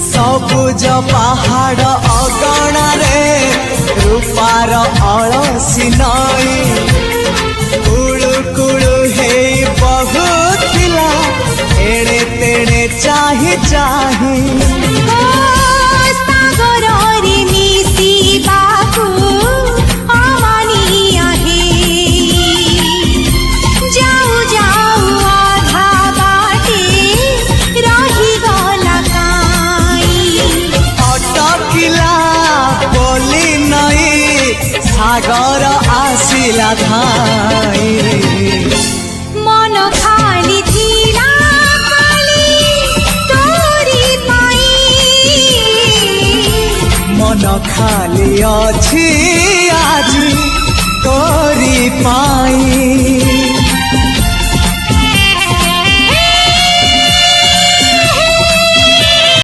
सबुज पहाड़ अगणारे रूपार अलसी नई कुळु कुळु हे बहुथिला एणे तेणे चाहि चाहि सागर आसिला धाई मन खाली थिला खाली तोरी पाई मन खाली अछि आज तोरी पाई।